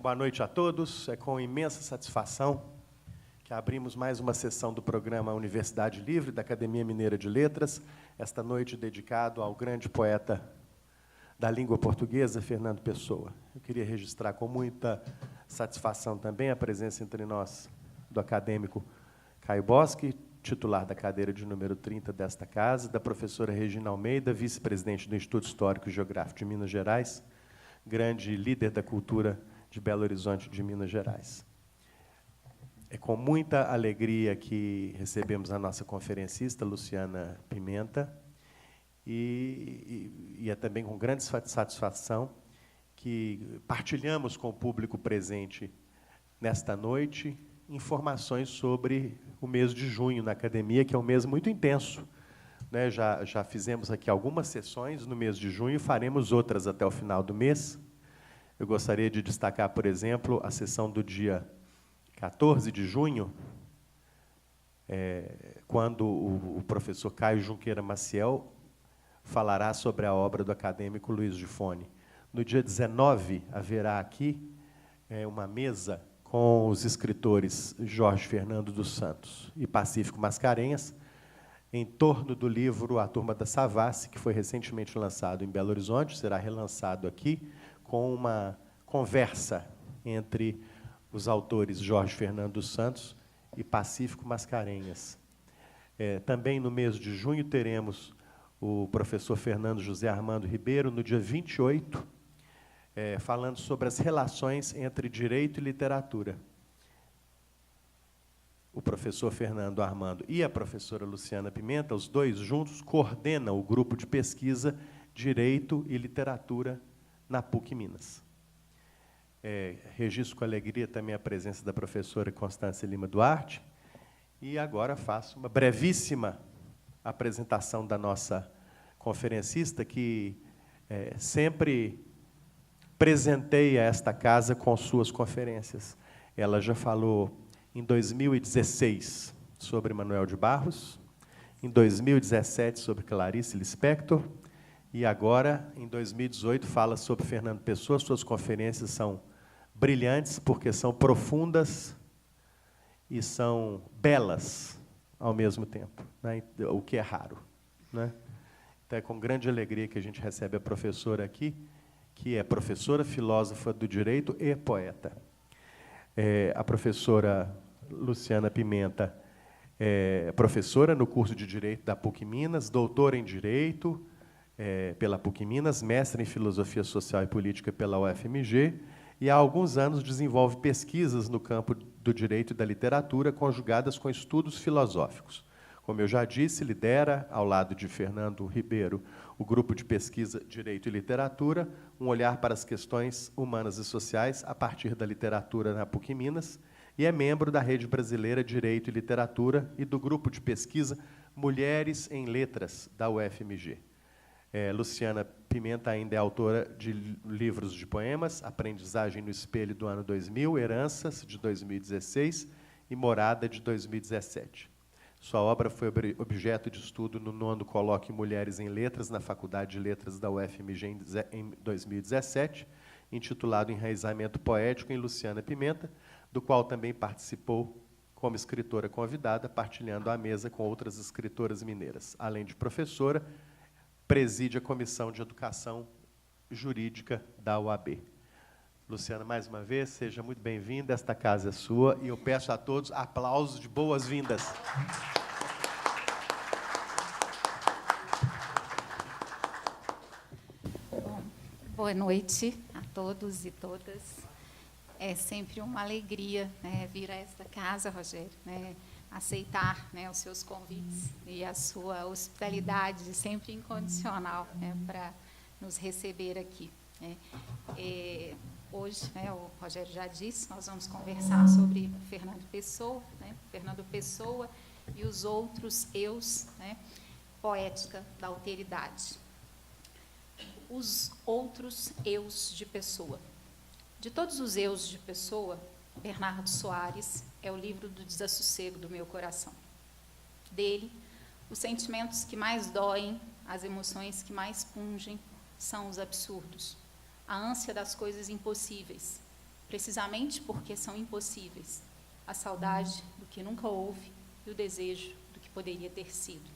Boa noite a todos. É com imensa satisfação que abrimos mais uma sessão do programa Universidade Livre, da Academia Mineira de Letras, esta noite dedicado ao grande poeta da língua portuguesa, Fernando Pessoa. Eu queria registrar com muita satisfação também a presença entre nós do acadêmico Caio Boschi, titular da cadeira de número 30 desta casa, da professora Regina Almeida, vice-presidente do Instituto Histórico e Geográfico de Minas Gerais, grande líder da cultura de Belo Horizonte de Minas Gerais. É com muita alegria que recebemos a nossa conferencista, Luciana Pimenta, e é também com grande satisfação que partilhamos com o público presente nesta noite informações sobre o mês de junho na academia, que é um mês muito intenso, né? Já fizemos aqui algumas sessões no mês de junho, faremos outras até o final do mês. Eu gostaria de destacar, por exemplo, a sessão do dia 14 de junho, quando o professor Caio Junqueira Maciel falará sobre a obra do acadêmico Luiz Gifone. No dia 19, haverá aqui uma mesa com os escritores Jorge Fernando dos Santos e Pacífico Mascarenhas, em torno do livro A Turma da Savassi, que foi recentemente lançado em Belo Horizonte, será relançado aqui, com uma conversa entre os autores Jorge Fernando dos Santos e Pacífico Mascarenhas. Também no mês de junho teremos o professor Fernando José Armando Ribeiro, no dia 28, falando sobre as relações entre direito e literatura. O professor Fernando Armando e a professora Luciana Pimenta, os dois juntos, coordenam o grupo de pesquisa Direito e Literatura na PUC Minas. Registro com alegria também a presença da professora Constância Lima Duarte, e agora faço uma brevíssima apresentação da nossa conferencista, que sempre presenteia esta casa com suas conferências. Ela já falou em 2016 sobre Manuel de Barros, em 2017 sobre Clarice Lispector, e agora, em 2018, fala sobre Fernando Pessoa. Suas conferências são brilhantes, porque são profundas e são belas ao mesmo tempo, né? O que é raro, né? Então, é com grande alegria que a gente recebe a professora aqui, que é professora, filósofa do direito e poeta. A professora Luciana Pimenta é professora no curso de Direito da PUC Minas, doutora em Direito pela PUC Minas, mestre em Filosofia Social e Política pela UFMG, e há alguns anos desenvolve pesquisas no campo do direito e da literatura, conjugadas com estudos filosóficos. Como eu já disse, lidera, ao lado de Fernando Ribeiro, o grupo de pesquisa Direito e Literatura, um olhar para as questões humanas e sociais a partir da literatura na PUC Minas, e é membro da Rede Brasileira Direito e Literatura e do grupo de pesquisa Mulheres em Letras, da UFMG. Luciana Pimenta ainda é autora de livros de poemas, Aprendizagem no Espelho, do ano 2000, Heranças, de 2016, e Morada, de 2017. Sua obra foi objeto de estudo no 9º Colóquio Mulheres em Letras, na Faculdade de Letras da UFMG, em 2017, intitulado Enraizamento Poético em Luciana Pimenta, do qual também participou como escritora convidada, partilhando a mesa com outras escritoras mineiras. Além de professora, preside a Comissão de Educação Jurídica da UAB. Luciana, mais uma vez, seja muito bem-vinda, esta casa é sua, e eu peço a todos aplausos de boas-vindas. Bom, boa noite a todos e todas. É sempre uma alegria, né, vir a esta casa, Rogério, né, aceitar, né, os seus convites e a sua hospitalidade sempre incondicional, né, para nos receber aqui, né. Hoje, né, o Rogério já disse, nós vamos conversar sobre Fernando Pessoa, né, Fernando Pessoa e os outros eus, né, poética da alteridade. Os outros eus de Pessoa. De todos os eus de Pessoa, Bernardo Soares é o livro do desassossego do meu coração. Dele, os sentimentos que mais doem, as emoções que mais pungem, são os absurdos, a ânsia das coisas impossíveis, precisamente porque são impossíveis a saudade do que nunca houve e o desejo do que poderia ter sido.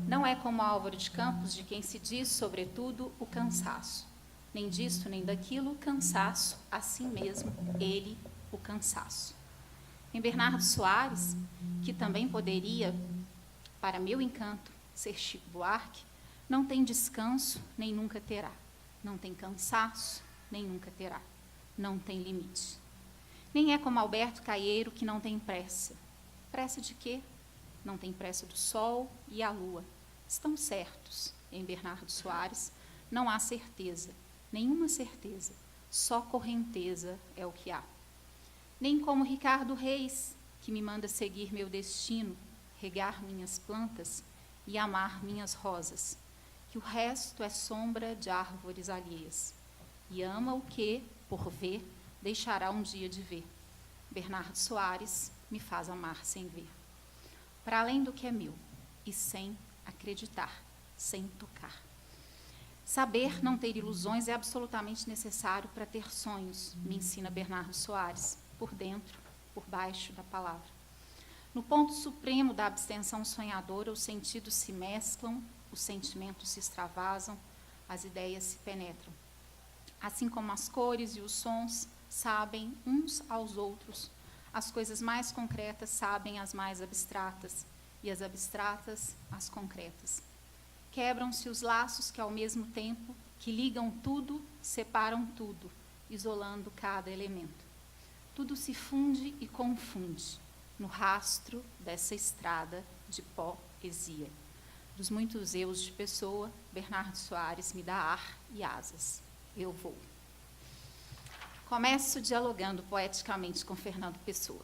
Não é como Álvaro de Campos, de quem se diz, sobretudo, o cansaço. Nem disto, nem daquilo, o cansaço, assim mesmo, ele, o cansaço. Em Bernardo Soares, que também poderia, para meu encanto, ser Chico Buarque, não tem descanso, nem nunca terá. Não tem cansaço, nem nunca terá. Não tem limite. Nem é como Alberto Caeiro, que não tem pressa. Pressa de quê? Não tem pressa do sol e a lua. Estão certos. Em Bernardo Soares não há certeza, nenhuma certeza, só correnteza é o que há. Nem como Ricardo Reis, que me manda seguir meu destino, regar minhas plantas e amar minhas rosas, que o resto é sombra de árvores alheias, e ama o que, por ver, deixará um dia de ver. Bernardo Soares me faz amar sem ver. Para além do que é meu, e sem acreditar, sem tocar. Saber não ter ilusões é absolutamente necessário para ter sonhos, me ensina Bernardo Soares, por dentro, por baixo da palavra. No ponto supremo da abstenção sonhadora, os sentidos se mesclam, os sentimentos se extravasam, as ideias se penetram. Assim como as cores e os sons sabem uns aos outros, as coisas mais concretas sabem as mais abstratas, e as abstratas as concretas. Quebram-se os laços que, ao mesmo tempo que ligam tudo, separam tudo, isolando cada elemento. Tudo se funde e confunde no rastro dessa estrada de poesia. Dos muitos eus de Pessoa, Bernardo Soares me dá ar e asas. Eu vou. Começo dialogando poeticamente com Fernando Pessoa.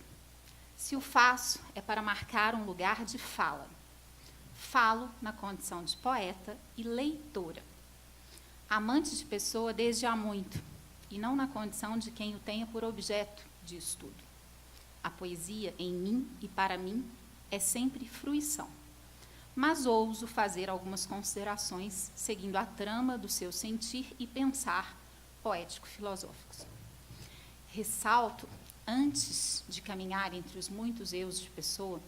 Se o faço é para marcar um lugar de fala, falo na condição de poeta e leitora. Amante de Pessoa desde há muito, e não na condição de quem o tenha por objeto de estudo. A poesia, em mim e para mim, é sempre fruição. Mas ouso fazer algumas considerações, seguindo a trama do seu sentir e pensar poético-filosóficos. Ressalto, antes de caminhar entre os muitos eus de Pessoa,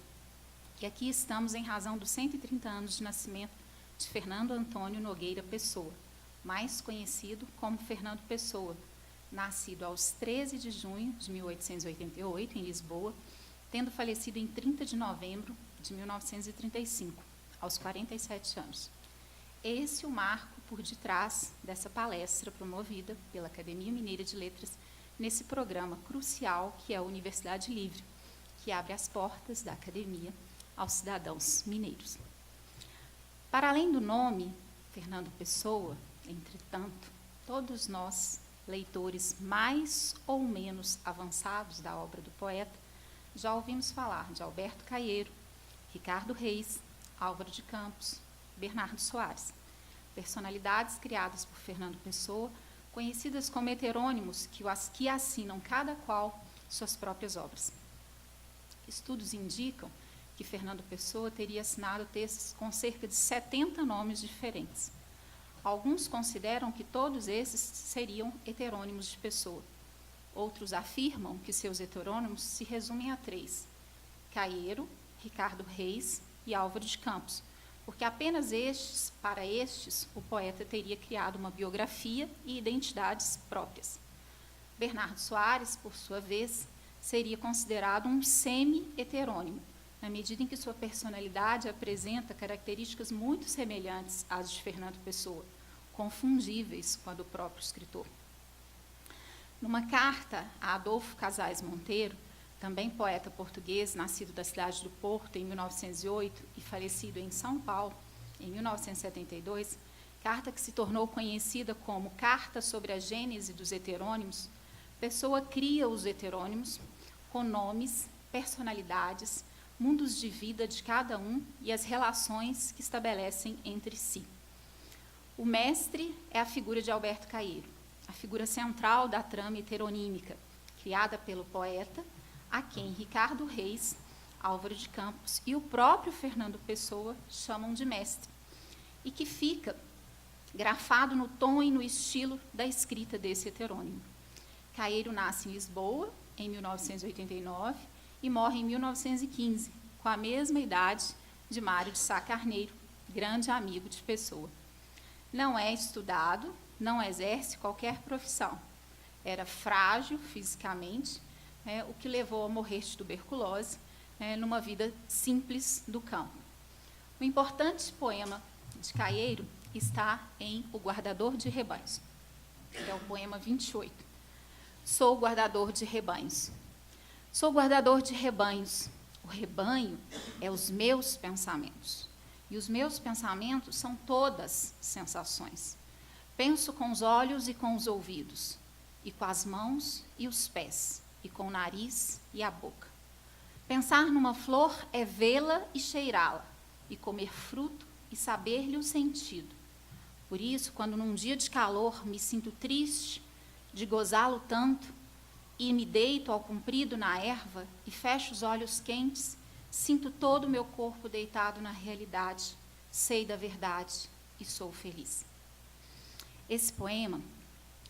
que aqui estamos em razão dos 130 anos de nascimento de Fernando Antônio Nogueira Pessoa, mais conhecido como Fernando Pessoa, nascido aos 13 de junho de 1888, em Lisboa, tendo falecido em 30 de novembro de 1935, aos 47 anos. Esse é o marco por detrás dessa palestra promovida pela Academia Mineira de Letras nesse programa crucial que é a Universidade Livre, que abre as portas da academia aos cidadãos mineiros. Para além do nome, Fernando Pessoa, entretanto, todos nós, leitores mais ou menos avançados da obra do poeta, já ouvimos falar de Alberto Caeiro, Ricardo Reis, Álvaro de Campos, Bernardo Soares, personalidades criadas por Fernando Pessoa, conhecidas como heterônimos, que assinam cada qual suas próprias obras. Estudos indicam que Fernando Pessoa teria assinado textos com cerca de 70 nomes diferentes. Alguns consideram que todos esses seriam heterônimos de Pessoa. Outros afirmam que seus heterônimos se resumem a 3: Caeiro, Ricardo Reis e Álvaro de Campos, porque apenas para estes, o poeta teria criado uma biografia e identidades próprias. Bernardo Soares, por sua vez, seria considerado um semi-heterônimo, na medida em que sua personalidade apresenta características muito semelhantes às de Fernando Pessoa, confundíveis com a do próprio escritor. Numa carta a Adolfo Casais Monteiro, também poeta português, nascido da cidade do Porto em 1908 e falecido em São Paulo em 1972, carta que se tornou conhecida como Carta sobre a Gênese dos Heterônimos, Pessoa cria os heterônimos com nomes, personalidades, mundos de vida de cada um e as relações que estabelecem entre si. O mestre é a figura de Alberto Caeiro, a figura central da trama heteronímica, criada pelo poeta, a quem Ricardo Reis, Álvaro de Campos e o próprio Fernando Pessoa chamam de mestre, e que fica grafado no tom e no estilo da escrita desse heterônimo. Caeiro nasce em Lisboa, em 1989, e morre em 1915, com a mesma idade de Mário de Sá Carneiro, grande amigo de Pessoa. Não é estudado, não exerce qualquer profissão. Era frágil fisicamente, o que levou a morrer de tuberculose, numa vida simples do campo. O importante poema de Caeiro está em O Guardador de Rebanhos, que é o poema 28. Sou guardador de rebanhos. Sou guardador de rebanhos. O rebanho é os meus pensamentos. E os meus pensamentos são todas sensações. Penso com os olhos e com os ouvidos, e com as mãos e os pés, e com o nariz e a boca. Pensar numa flor é vê-la e cheirá-la, e comer fruto e saber-lhe o sentido. Por isso, quando num dia de calor me sinto triste de gozá-lo tanto, e me deito ao comprido na erva e fecho os olhos quentes, sinto todo o meu corpo deitado na realidade, sei da verdade e sou feliz. Esse poema,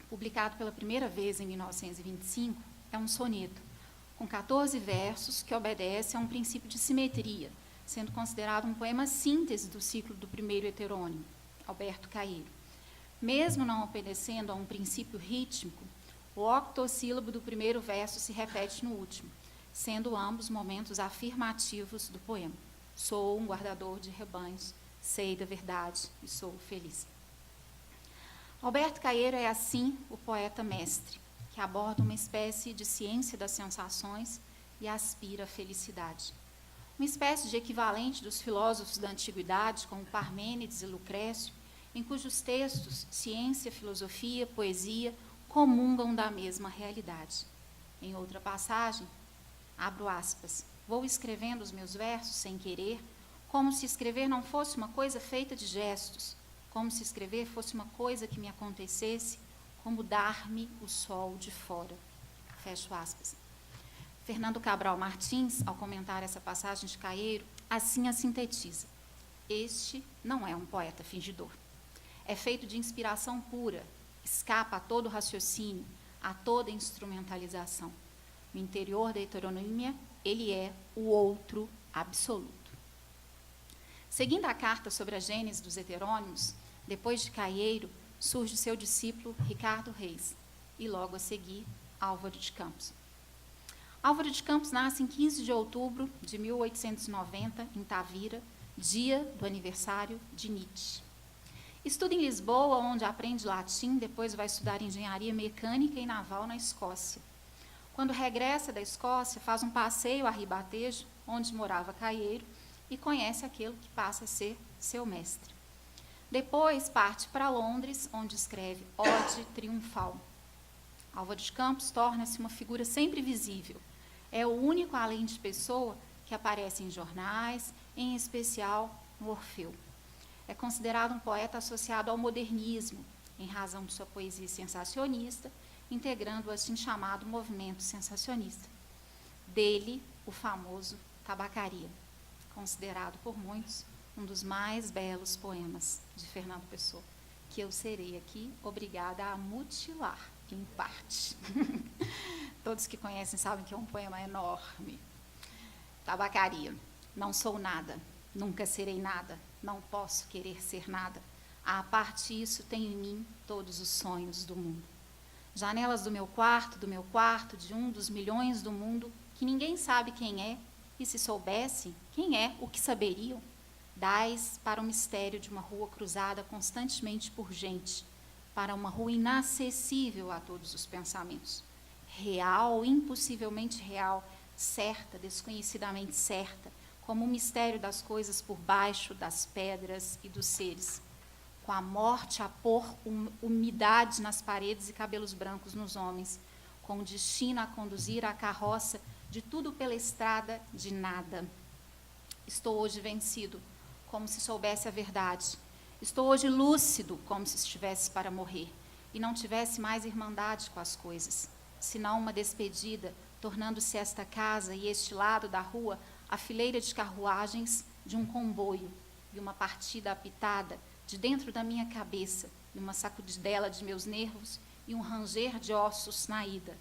publicado pela primeira vez em 1925, é um soneto, com 14 versos que obedece a um princípio de simetria, sendo considerado um poema síntese do ciclo do primeiro heterônimo, Alberto Caeiro. Mesmo não obedecendo a um princípio rítmico, o octossílabo do primeiro verso se repete no último, sendo ambos momentos afirmativos do poema. Sou um guardador de rebanhos, sei da verdade e sou feliz. Alberto Caeiro é, assim, o poeta mestre, que aborda uma espécie de ciência das sensações e aspira à felicidade. Uma espécie de equivalente dos filósofos da antiguidade, como Parmênides e Lucrécio, em cujos textos ciência, filosofia, poesia comungam da mesma realidade. Em outra passagem, abro aspas, vou escrevendo os meus versos sem querer, como se escrever não fosse uma coisa feita de gestos, como se escrever fosse uma coisa que me acontecesse, como dar-me o sol de fora. Fecho aspas. Fernando Cabral Martins, ao comentar essa passagem de Caeiro, assim a sintetiza. Este não é um poeta fingidor. É feito de inspiração pura, escapa a todo raciocínio, a toda instrumentalização. No interior da heteronímia, ele é o outro absoluto. Seguindo a carta sobre a gênese dos heterônimos, depois de Caeiro, surge seu discípulo Ricardo Reis, e logo a seguir, Álvaro de Campos. Álvaro de Campos nasce em 15 de outubro de 1890, em Tavira, dia do aniversário de Nietzsche. Estuda em Lisboa, onde aprende latim, depois vai estudar engenharia mecânica e naval na Escócia. Quando regressa da Escócia, faz um passeio a Ribatejo, onde morava Caeiro, e conhece aquele que passa a ser seu mestre. Depois parte para Londres, onde escreve Ode Triunfal. Álvaro de Campos torna-se uma figura sempre visível. É o único, além de Pessoa, que aparece em jornais, em especial no Orfeu. É considerado um poeta associado ao modernismo, em razão de sua poesia sensacionista, integrando o assim chamado movimento sensacionista. Dele, o famoso Tabacaria, considerado por muitos um dos mais belos poemas de Fernando Pessoa, que eu serei aqui obrigada a mutilar, em parte. Todos que conhecem sabem que é um poema enorme. Tabacaria. Não sou nada, nunca serei nada, não posso querer ser nada. À parte isso, tenho em mim todos os sonhos do mundo. Janelas do meu quarto, de um dos milhões do mundo, que ninguém sabe quem é, e se soubessem, quem é, o que saberiam? Dais para o mistério de uma rua cruzada constantemente por gente, para uma rua inacessível a todos os pensamentos. Real, impossivelmente real, certa, desconhecidamente certa, como o mistério das coisas por baixo das pedras e dos seres. Com a morte a pôr umidade nas paredes e cabelos brancos nos homens, com o destino a conduzir a carroça de tudo pela estrada de nada. Estou hoje vencido, como se soubesse a verdade. Estou hoje lúcido, como se estivesse para morrer, e não tivesse mais irmandade com as coisas, senão uma despedida, tornando-se esta casa e este lado da rua a fileira de carruagens de um comboio, e uma partida apitada de dentro da minha cabeça, e uma sacudidela de meus nervos, e um ranger de ossos na ida.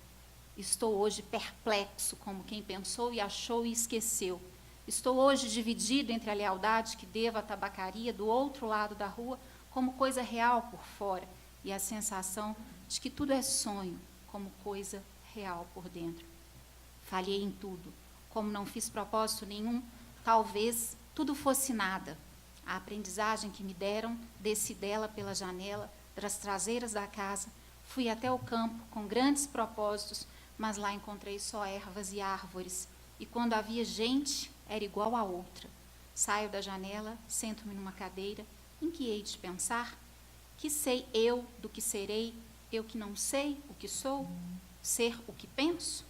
Estou hoje perplexo, como quem pensou e achou e esqueceu. Estou hoje dividido entre a lealdade que devo à tabacaria do outro lado da rua, como coisa real por fora, e a sensação de que tudo é sonho, como coisa real por dentro. Falhei em tudo. Como não fiz propósito nenhum, talvez tudo fosse nada. A aprendizagem que me deram, desci dela pela janela, das traseiras da casa, fui até o campo com grandes propósitos, mas lá encontrei só ervas e árvores. E quando havia gente, era igual a outra. Saio da janela, sento-me numa cadeira, em que hei de pensar? Que sei eu do que serei, eu que não sei o que sou? Ser o que penso?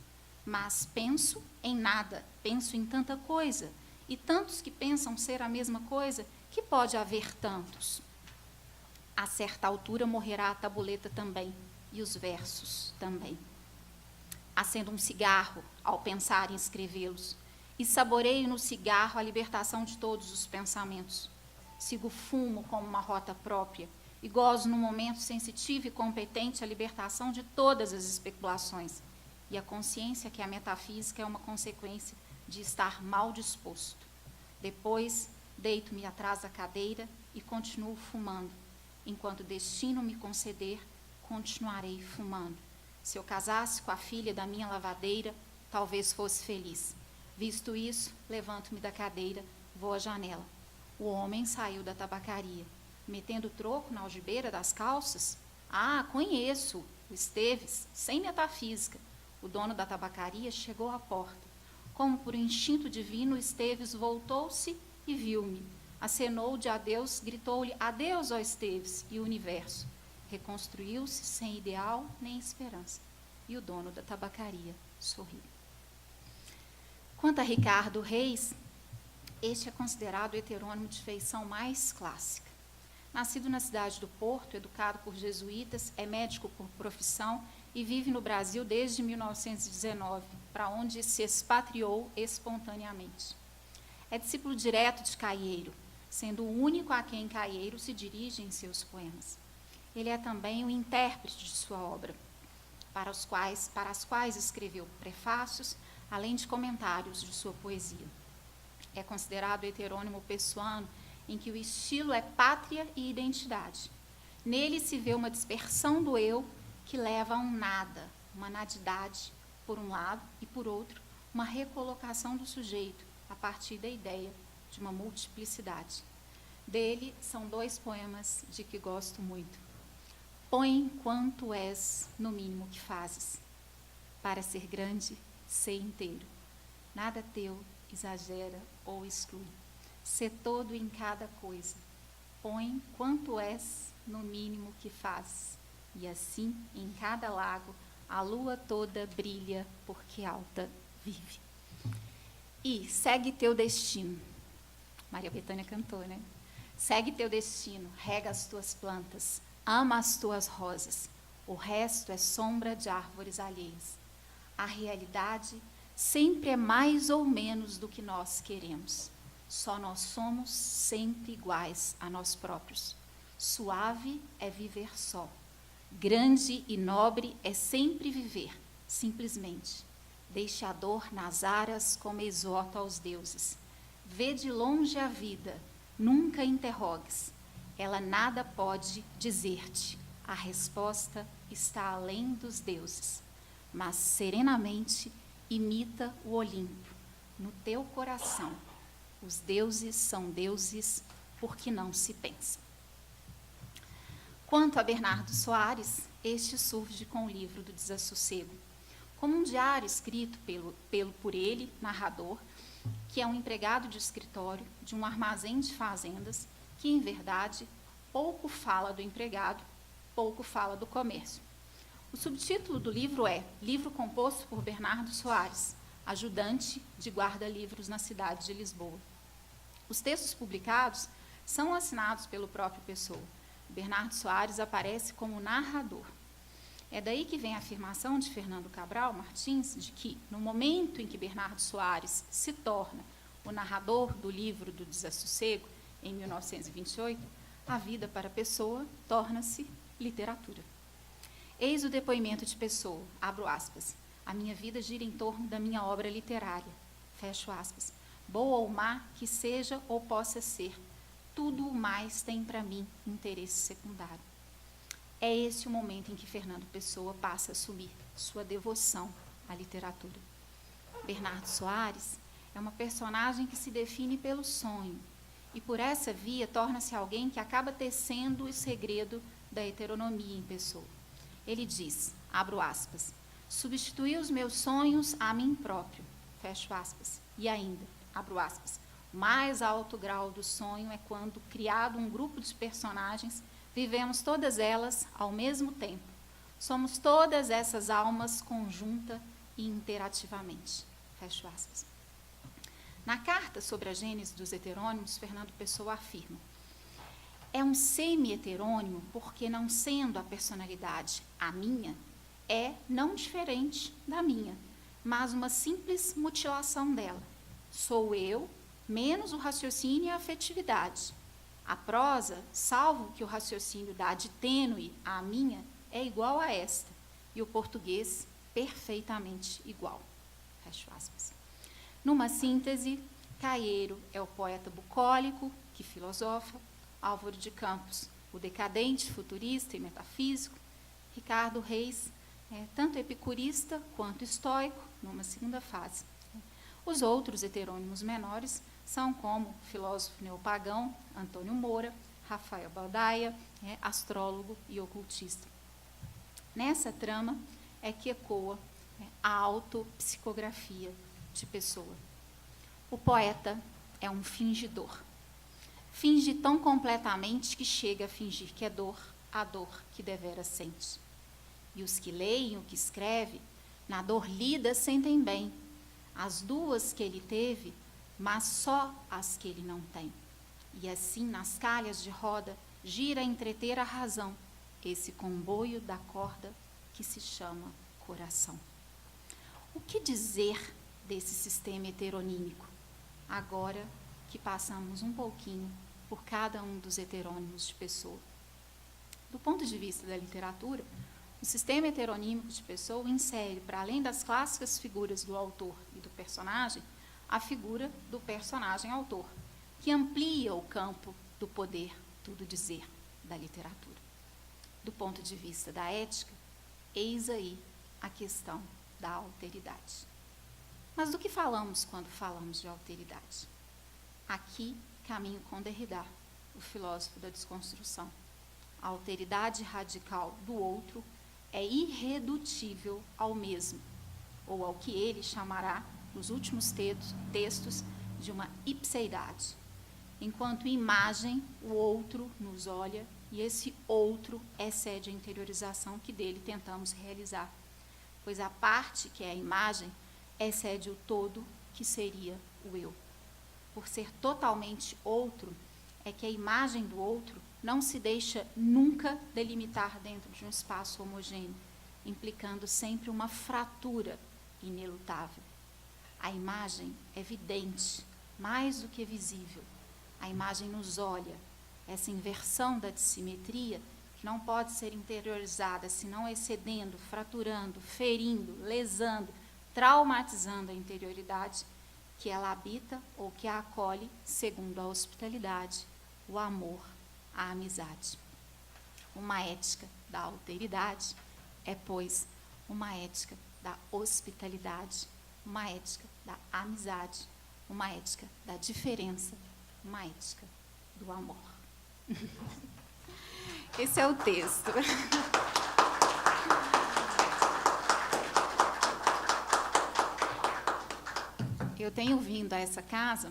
Mas penso em nada, penso em tanta coisa, e tantos que pensam ser a mesma coisa, que pode haver tantos. A certa altura morrerá a tabuleta também, e os versos também. Acendo um cigarro ao pensar em escrevê-los, e saboreio no cigarro a libertação de todos os pensamentos. Sigo o fumo como uma rota própria, e gozo no momento sensitivo e competente a libertação de todas as especulações, e a consciência que a metafísica é uma consequência de estar mal disposto. Depois, deito-me atrás da cadeira e continuo fumando. Enquanto o destino me conceder, continuarei fumando. Se eu casasse com a filha da minha lavadeira, talvez fosse feliz. Visto isso, levanto-me da cadeira, vou à janela. O homem saiu da tabacaria. Metendo o troco na algibeira das calças? Ah, conheço, o Esteves, sem metafísica. O dono da tabacaria chegou à porta. Como por um instinto divino, Esteves voltou-se e viu-me. Acenou de adeus, gritou-lhe, adeus, ó Esteves, e o universo reconstruiu-se sem ideal nem esperança. E o dono da tabacaria sorriu. Quanto a Ricardo Reis, este é considerado o heterônimo de feição mais clássica. Nascido na cidade do Porto, educado por jesuítas, é médico por profissão e vive no Brasil desde 1919, para onde se expatriou espontaneamente. É discípulo direto de Caieiro, sendo o único a quem Caieiro se dirige em seus poemas. Ele é também o intérprete de sua obra, para as quais escreveu prefácios, além de comentários de sua poesia. É considerado heterônimo pessoano, em que o estilo é pátria e identidade. Nele se vê uma dispersão do eu que leva a um nada, uma nadidade, por um lado, e por outro, uma recolocação do sujeito, a partir da ideia de uma multiplicidade. Dele são 2 poemas de que gosto muito. Põe quanto és no mínimo que fazes. Para ser grande, ser inteiro. Nada teu exagera ou exclui. Sê todo em cada coisa. Põe quanto és no mínimo que fazes. E assim, em cada lago, a lua toda brilha, porque alta vive. E segue teu destino. Maria Bethânia cantou, né? Segue teu destino, rega as tuas plantas, ama as tuas rosas. O resto é sombra de árvores alheias. A realidade sempre é mais ou menos do que nós queremos. Só nós somos sempre iguais a nós próprios. Suave é viver só. Grande e nobre é sempre viver, simplesmente. Deixe a dor nas aras como exorto aos deuses. Vê de longe a vida, nunca interrogues. Ela nada pode dizer-te. A resposta está além dos deuses. Mas serenamente imita o Olimpo, no teu coração. Os deuses são deuses porque não se pensa. Quanto a Bernardo Soares, este surge com o livro do Desassossego, como um diário escrito por ele, narrador, que é um empregado de escritório de um armazém de fazendas, que, em verdade, pouco fala do empregado, pouco fala do comércio. O subtítulo do livro é Livro composto por Bernardo Soares, ajudante de guarda-livros na cidade de Lisboa. Os textos publicados são assinados pelo próprio Pessoa. Bernardo Soares aparece como narrador. É daí que vem a afirmação de Fernando Cabral Martins de que, no momento em que Bernardo Soares se torna o narrador do livro do Desassossego, em 1928, a vida para a Pessoa torna-se literatura. Eis o depoimento de Pessoa, abro aspas. A minha vida gira em torno da minha obra literária, fecho aspas. Boa ou má, que seja ou possa ser, tudo o mais tem para mim interesse secundário. É esse o momento em que Fernando Pessoa passa a assumir sua devoção à literatura. Bernardo Soares é uma personagem que se define pelo sonho e, por essa via, torna-se alguém que acaba tecendo o segredo da heteronomia em Pessoa. Ele diz, abro aspas, substituí os meus sonhos a mim próprio, fecho aspas, e ainda, abro aspas, o mais alto grau do sonho é quando, criado um grupo de personagens, vivemos todas elas ao mesmo tempo. Somos todas essas almas conjunta e interativamente, fecho aspas. Na carta sobre a gênese dos heterônimos, Fernando Pessoa afirma, é um semi-heterônimo porque, não sendo a personalidade a minha, é não diferente da minha, mas uma simples mutilação dela. Sou eu, menos o raciocínio e a afetividade. A prosa, salvo que o raciocínio dá de tênue à minha, é igual a esta, e o português perfeitamente igual. Fecho aspas. Numa síntese, Caeiro é o poeta bucólico que filosofa, Álvaro de Campos, o decadente, futurista e metafísico, Ricardo Reis, tanto epicurista quanto estoico, numa segunda fase. Os outros heterônimos menores são como o filósofo neopagão Antônio Moura, Rafael Baldaia, astrólogo e ocultista. Nessa trama é que ecoa a autopsicografia de Pessoa. O poeta é um fingidor. Finge tão completamente que chega a fingir que é dor, a dor que deveras sente. E os que leem o que escreve, na dor lida sentem bem, as duas que ele teve, mas só as que ele não tem. E assim, nas calhas de roda, gira a entreter a razão, esse comboio da corda que se chama coração. O que dizer desse sistema heteronímico, agora que passamos um pouquinho por cada um dos heterônimos de Pessoa? Do ponto de vista da literatura, o sistema heteronímico de Pessoa insere, para além das clássicas figuras do autor e do personagem, a figura do personagem-autor, que amplia o campo do poder, tudo dizer, da literatura. Do ponto de vista da ética, eis aí a questão da alteridade. Mas do que falamos quando falamos de alteridade? Aqui caminho com Derrida, o filósofo da desconstrução. A alteridade radical do outro é irredutível ao mesmo, ou ao que ele chamará, nos últimos textos, de uma ipseidade. Enquanto imagem, o outro nos olha, e esse outro excede a interiorização que dele tentamos realizar, pois a parte que é a imagem excede o todo que seria o eu. Por ser totalmente outro, é que a imagem do outro não se deixa nunca delimitar dentro de um espaço homogêneo, implicando sempre uma fratura inelutável. A imagem é vidente, mais do que visível. A imagem nos olha. Essa inversão da dissimetria, que não pode ser interiorizada, senão excedendo, fraturando, ferindo, lesando, traumatizando a interioridade, que ela habita ou que a acolhe segundo a hospitalidade, o amor, a amizade. Uma ética da alteridade é, pois, uma ética da hospitalidade, uma ética da amizade, uma ética da diferença, uma ética do amor. Esse é o texto. Eu tenho vindo a essa casa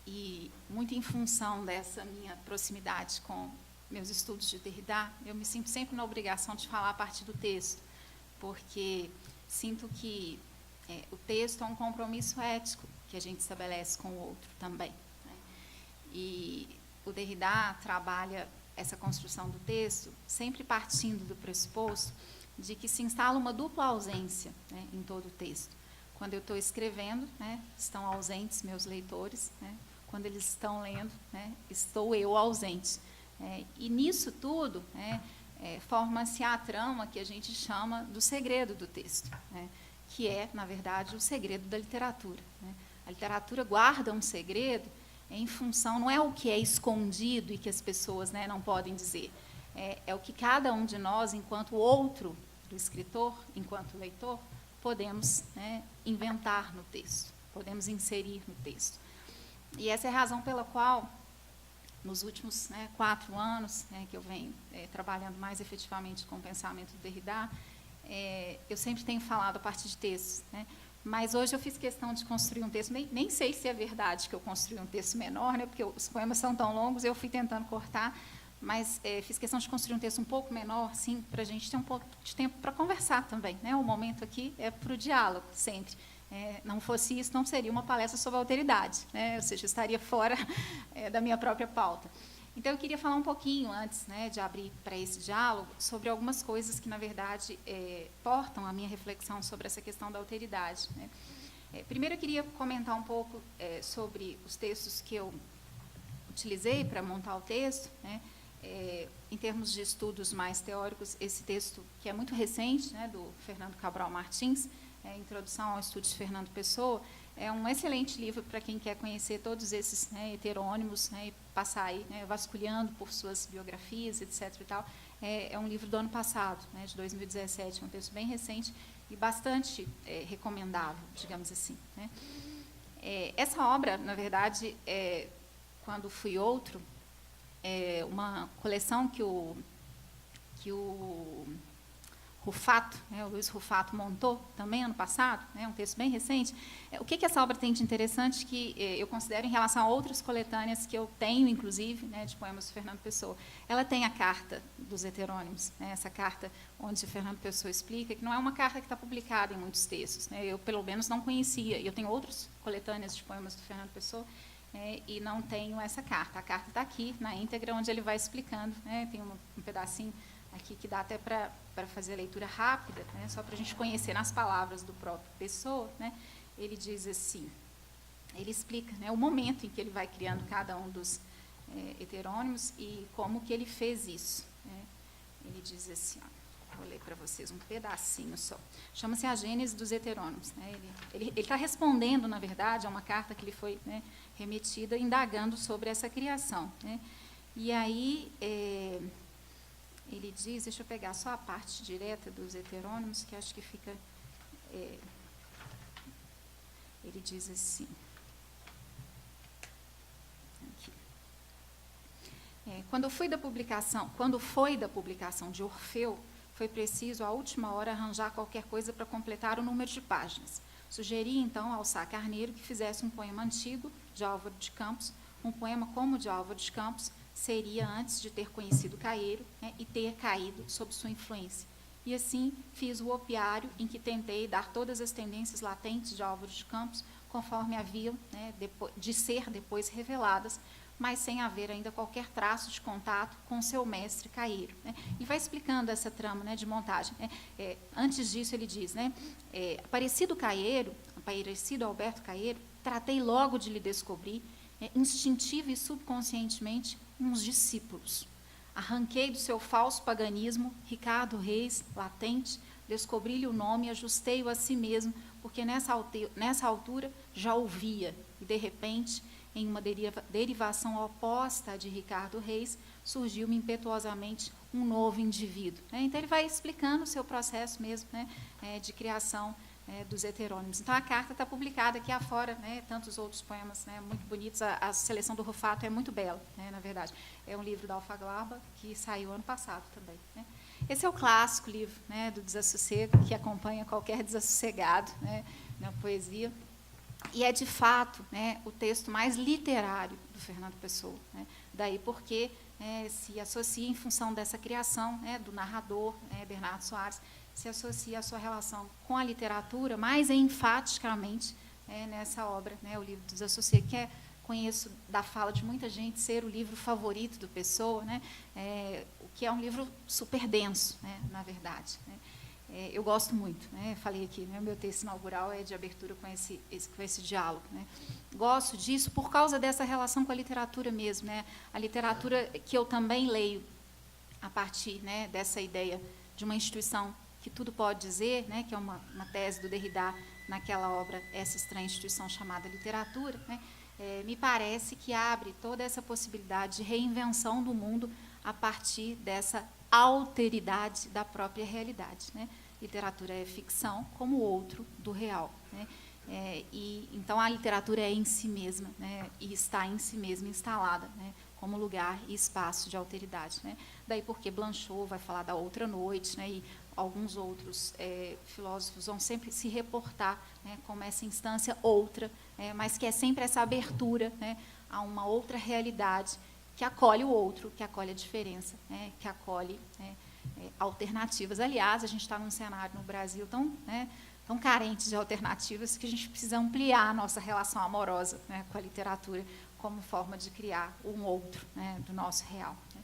e, muito em função dessa minha proximidade com meus estudos de Derrida, eu me sinto sempre na obrigação de falar a partir do texto, porque sinto que o texto é um compromisso ético que a gente estabelece com o outro também, né? E o Derrida trabalha essa construção do texto sempre partindo do pressuposto de que se instala uma dupla ausência, né, em todo o texto. Quando eu estou escrevendo, né, estão ausentes meus leitores, né? Quando eles estão lendo, né, estou eu ausente. E nisso tudo, né, forma-se a trama que a gente chama do segredo do texto, né, que é, na verdade, o segredo da literatura, né. A literatura guarda um segredo em função, não é o que é escondido e que as pessoas, né, não podem dizer, é o que cada um de nós, enquanto outro do escritor, enquanto leitor, podemos, né, inventar no texto, podemos inserir no texto. E essa é a razão pela qual, nos últimos, né, 4 anos, né, que eu venho trabalhando mais efetivamente com o pensamento do Derrida, eu sempre tenho falado a partir de textos, né, mas hoje eu fiz questão de construir um texto, nem sei se é verdade que eu construí um texto menor, né, porque os poemas são tão longos, eu fui tentando cortar, mas fiz questão de construir um texto um pouco menor, sim, para a gente ter um pouco de tempo para conversar também, né? O momento aqui é para o diálogo, sempre. Não fosse isso, não seria uma palestra sobre alteridade, né? Ou seja, estaria fora da minha própria pauta. Então, eu queria falar um pouquinho, antes, né, de abrir para esse diálogo, sobre algumas coisas que, na verdade, portam a minha reflexão sobre essa questão da alteridade, né? Primeiro, eu queria comentar um pouco sobre os textos que eu utilizei para montar o texto, né? Em termos de estudos mais teóricos, esse texto, que é muito recente, né, do Fernando Cabral Martins, Introdução ao Estudo de Fernando Pessoa, é um excelente livro para quem quer conhecer todos esses, né, heterônimos, né, e passar aí, né, vasculhando por suas biografias, etc. E tal. É um livro do ano passado, né, de 2017, um texto bem recente e bastante recomendável, digamos assim, né. Essa obra, na verdade, Quando Fui Outro, uma coleção que o Rufato, né, o Luiz Rufato, montou também ano passado, né, um texto bem recente. O que essa obra tem de interessante que eu considero em relação a outras coletâneas que eu tenho, inclusive, né, de poemas do Fernando Pessoa? Ela tem a carta dos heterônimos, né, essa carta onde o Fernando Pessoa explica, que não é uma carta que está publicada em muitos textos, né, eu, pelo menos, não conhecia, e eu tenho outras coletâneas de poemas do Fernando Pessoa, e não tenho essa carta. A carta está aqui, na íntegra, onde ele vai explicando, né, tem um pedacinho aqui que dá até para fazer a leitura rápida, né, só para a gente conhecer nas palavras do próprio Pessoa, né. Ele diz assim, ele explica, né, o momento em que ele vai criando cada um dos heterônimos e como que ele fez isso, né. Ele diz assim, ó, vou ler para vocês um pedacinho só, chama-se A Gênese dos Heterônimos, né. Ele está respondendo, na verdade, a uma carta que lhe foi, né, remetida, indagando sobre essa criação, né. E aí ele diz, deixa eu pegar só a parte direta dos heterônimos, que acho que fica... ele diz assim... Aqui. Quando foi da publicação de Orfeu, foi preciso, à última hora, arranjar qualquer coisa para completar o número de páginas. Sugeri, então, ao Sá Carneiro que fizesse um poema antigo, de Álvaro de Campos, um poema como o de Álvaro de Campos, seria antes de ter conhecido Caeiro, né, e ter caído sob sua influência. E assim fiz o opiário em que tentei dar todas as tendências latentes de Álvaro de Campos, conforme haviam, né, de ser depois reveladas, mas sem haver ainda qualquer traço de contato com seu mestre Caeiro, né. E vai explicando essa trama, né, de montagem, né. Antes disso, ele diz, né, aparecido Alberto Caeiro, tratei logo de lhe descobrir, instintiva e subconscientemente, uns discípulos. Arranquei do seu falso paganismo Ricardo Reis, latente, descobri-lhe o nome e ajustei-o a si mesmo, porque nessa altura já ouvia, e de repente, em uma derivação oposta à de Ricardo Reis, surgiu-me impetuosamente um novo indivíduo, né? Então, ele vai explicando o seu processo mesmo, né, de criação dos heterônimos. Então, a carta está publicada aqui afora, né, tantos outros poemas, né, muito bonitos. A seleção do Rufato é muito bela, né, na verdade. É um livro da Alfaglaba, que saiu ano passado também, né. Esse é o clássico livro, né, do desassossego, que acompanha qualquer desassossegado, né, na poesia. E é, de fato, né, o texto mais literário do Fernando Pessoa, né, daí porque se associa em função dessa criação, né, do narrador, Bernardo Soares, se associa a sua relação com a literatura mais enfaticamente nessa obra, né, o livro do Desassossego, que conheço da fala de muita gente ser o livro favorito do Pessoa, né, o que é um livro super denso, né, na verdade, né. Eu gosto muito, né, falei aqui, né, meu texto inaugural é de abertura com esse diálogo, né. Gosto disso por causa dessa relação com a literatura mesmo, né, a literatura que eu também leio a partir, né, dessa ideia de uma instituição que tudo pode dizer, né, que é uma tese do Derrida naquela obra, essa estranha instituição chamada literatura, né, me parece que abre toda essa possibilidade de reinvenção do mundo a partir dessa alteridade da própria realidade, né? Literatura é ficção como o outro do real, né? Então a literatura é em si mesma, né? E está em si mesma instalada, né? Como lugar e espaço de alteridade, né? Daí porque Blanchot vai falar da outra noite, né? E alguns outros filósofos vão sempre se reportar, né, como essa instância outra, mas que é sempre essa abertura, né, a uma outra realidade que acolhe o outro, que acolhe a diferença, né, que acolhe, né, alternativas. Aliás, a gente está num cenário no Brasil tão carente de alternativas que a gente precisa ampliar a nossa relação amorosa, né, com a literatura como forma de criar um outro, né, do nosso real. Né.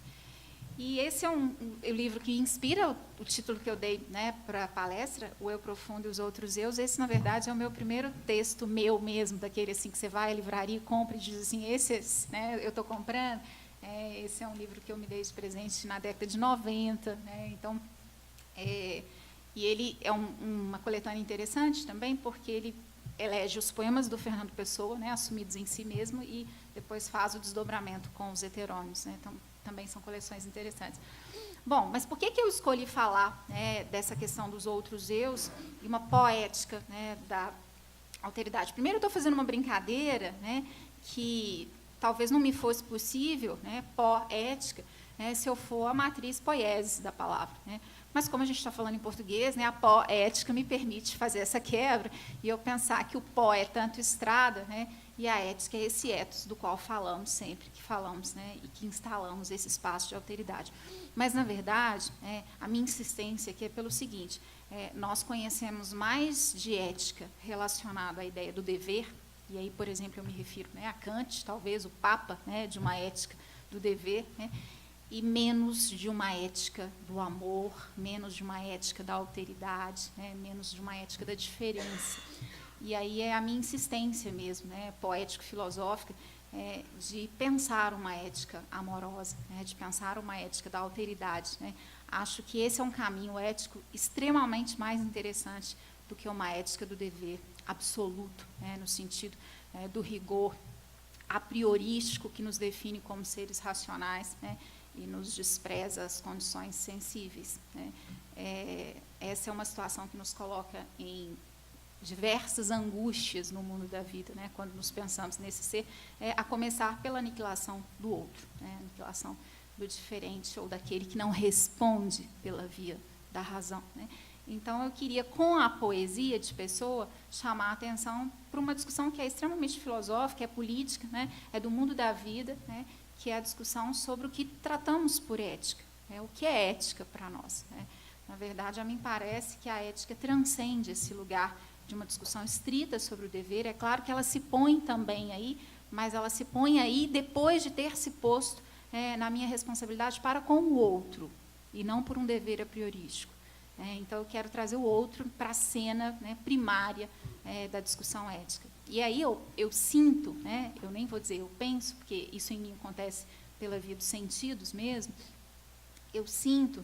E esse é um livro que inspira o título que eu dei, né, para a palestra, O Eu Profundo e os Outros Eus. Esse, na verdade, é o meu primeiro texto meu mesmo, daquele assim que você vai à livraria e compra e diz assim, esse, né, eu estou comprando. Esse é um livro que eu me dei de presente na década de 90. Né, então, e ele é uma coletânea interessante também, porque ele elege os poemas do Fernando Pessoa, né, assumidos em si mesmo, e depois faz o desdobramento com os heterônimos. Né, então, também são coleções interessantes. Bom, mas por que eu escolhi falar, né, dessa questão dos outros eus e uma poética, né, da alteridade? Primeiro, eu estou fazendo uma brincadeira, né, que talvez não me fosse possível, né, poética, né, se eu for a matriz poiesis da palavra. Né? Mas, como a gente está falando em português, né, a poética me permite fazer essa quebra e eu pensar que o pó é tanto estrada, né, e a ética é esse ethos do qual falamos sempre que falamos, né, e que instalamos esse espaço de alteridade. Mas, na verdade, a minha insistência aqui é pelo seguinte, nós conhecemos mais de ética relacionada à ideia do dever, e aí, por exemplo, eu me refiro, né, a Kant, talvez o papa, né, de uma ética do dever, né, e menos de uma ética do amor, menos de uma ética da alteridade, né, menos de uma ética da diferença. E aí é a minha insistência mesmo, né, poético-filosófica, de pensar uma ética amorosa, né, de pensar uma ética da alteridade. Né. Acho que esse é um caminho ético extremamente mais interessante do que uma ética do dever absoluto, né, no sentido do rigor a priorístico que nos define como seres racionais, né, e nos despreza as condições sensíveis. Né. Essa é uma situação que nos coloca em diversas angústias no mundo da vida, né, quando nos pensamos nesse ser, a começar pela aniquilação do outro, né, aniquilação do diferente ou daquele que não responde pela via da razão. Né. Então, eu queria, com a poesia de Pessoa, chamar a atenção para uma discussão que é extremamente filosófica, é política, né, é do mundo da vida, né, que é a discussão sobre o que tratamos por ética, né, o que é ética para nós. Né. Na verdade, a mim parece que a ética transcende esse lugar de uma discussão estrita sobre o dever. É claro que ela se põe também aí, mas ela se põe aí depois de ter se posto na minha responsabilidade para com o outro, e não por um dever a priorístico. Então, eu quero trazer o outro para a cena, né, primária da discussão ética. E aí eu sinto, né, eu nem vou dizer eu penso, porque isso em mim acontece pela via dos sentidos mesmo, eu sinto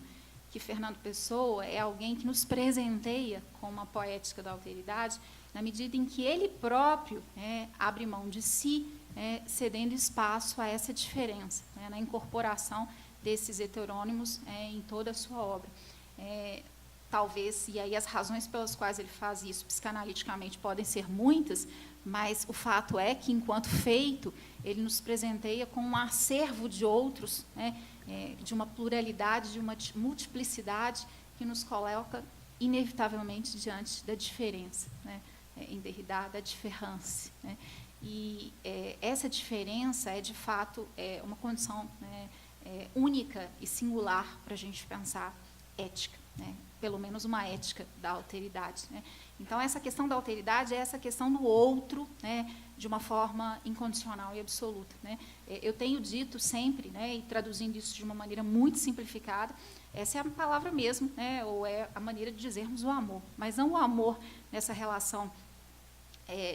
que Fernando Pessoa é alguém que nos presenteia com uma poética da alteridade, na medida em que ele próprio abre mão de si, cedendo espaço a essa diferença, na incorporação desses heterônimos em toda a sua obra. Talvez, e aí as razões pelas quais ele faz isso psicanaliticamente podem ser muitas, mas o fato é que, enquanto feito, ele nos presenteia com um acervo de outros, de uma pluralidade, de uma multiplicidade que nos coloca inevitavelmente diante da diferença, em Derrida, da différance. E essa diferença é, de fato, uma condição única e singular para a gente pensar ética, pelo menos uma ética da alteridade. Então, essa questão da alteridade é essa questão do outro, de uma forma incondicional e absoluta. Eu tenho dito sempre, e traduzindo isso de uma maneira muito simplificada, essa é a palavra mesmo, ou é a maneira de dizermos o amor, mas não o amor nessa relação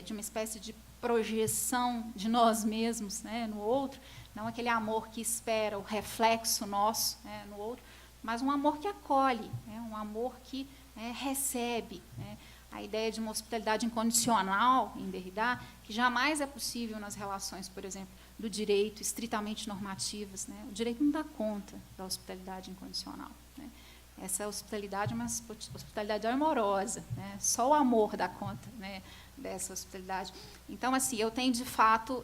de uma espécie de projeção de nós mesmos, né, no outro, não aquele amor que espera o reflexo nosso, né, no outro, mas um amor que acolhe, né, um amor que recebe, né. A ideia de uma hospitalidade incondicional, em Derrida, que jamais é possível nas relações, por exemplo, do direito, estritamente normativas, né. O direito não dá conta da hospitalidade incondicional, né. Essa hospitalidade é uma hospitalidade amorosa, né. Só o amor dá conta, né, dessa hospitalidade. Então, assim, eu tenho, de fato,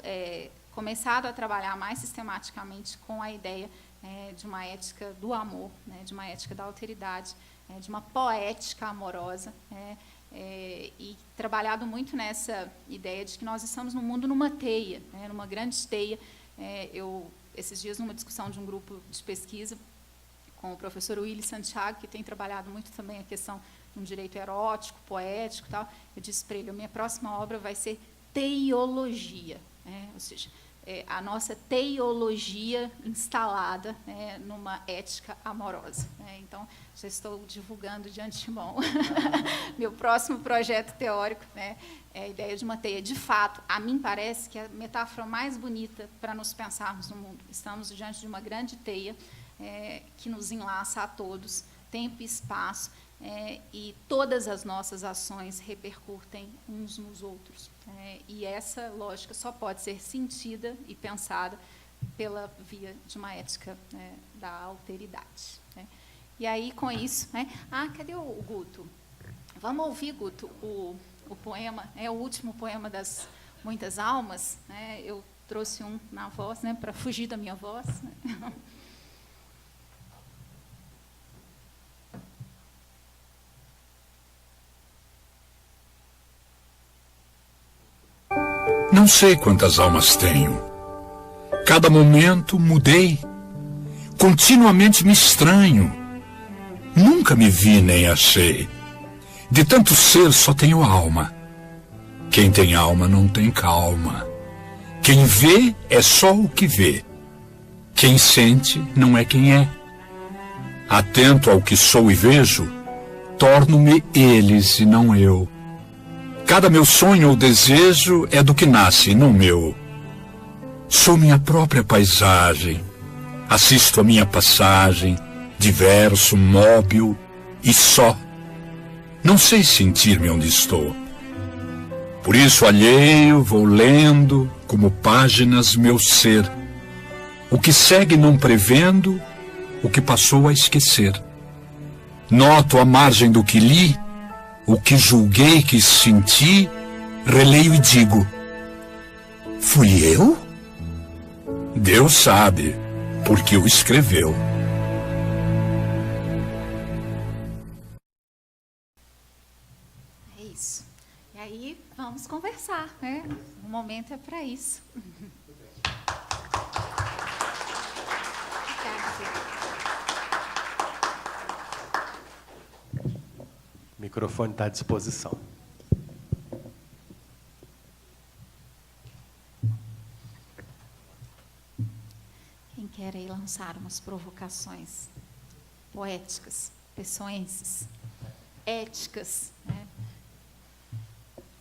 começado a trabalhar mais sistematicamente com a ideia de uma ética do amor, né, de uma ética da alteridade, de uma poética amorosa, e trabalhado muito nessa ideia de que nós estamos no mundo numa teia, né, numa grande teia. Esses dias, numa discussão de um grupo de pesquisa com o professor Willy Santiago, que tem trabalhado muito também a questão de um direito erótico, poético e tal, eu disse para ele, a minha próxima obra vai ser teiologia, né, ou seja, a nossa teologia instalada, né, numa ética amorosa, né. Então, já estou divulgando de antemão meu próximo projeto teórico, né, é a ideia de uma teia. De fato, a mim parece que é a metáfora mais bonita para nos pensarmos no mundo. Estamos diante de uma grande teia que nos enlaça a todos, tempo e espaço, e todas as nossas ações repercutem uns nos outros. E essa lógica só pode ser sentida e pensada pela via de uma ética, né, da alteridade, né. E aí, com isso... cadê o Guto? Vamos ouvir, Guto, o poema, o último poema das Muitas Almas, né. Eu trouxe um na voz, né, para fugir da minha voz, né. Não sei quantas almas tenho. Cada momento mudei. Continuamente me estranho. Nunca me vi nem achei. De tanto ser só tenho alma. Quem tem alma não tem calma. Quem vê é só o que vê. Quem sente não é quem é. Atento ao que sou e vejo, torno-me eles e não eu. Cada meu sonho ou desejo é do que nasce, não meu. Sou minha própria paisagem. Assisto a minha passagem, diverso, móvel e só. Não sei sentir-me onde estou. Por isso alheio vou lendo, como páginas, meu ser. O que segue não prevendo, o que passou a esquecer. Noto à margem do que li, o que julguei que senti, releio e digo: fui eu? Deus sabe, porque o escreveu. É isso. E aí, vamos conversar, né? O momento é para isso. O microfone está à disposição. Quem quer aí lançar umas provocações poéticas, pessoenses, éticas, né?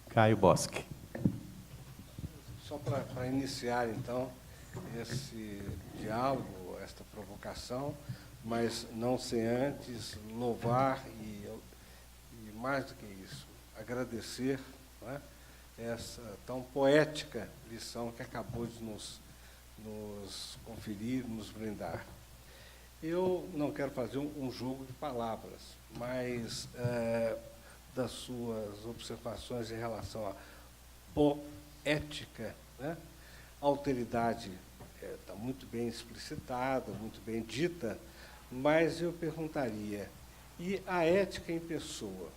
Caio Bosque. Só para iniciar, então, esse diálogo, esta provocação, mas não sem antes louvar e mais do que isso, agradecer, né, essa tão poética lição que acabou de nos conferir, nos brindar. Eu não quero fazer um jogo de palavras, mas das suas observações em relação à poética, né, a alteridade está muito bem explicitada, muito bem dita, mas eu perguntaria, e a ética em pessoa?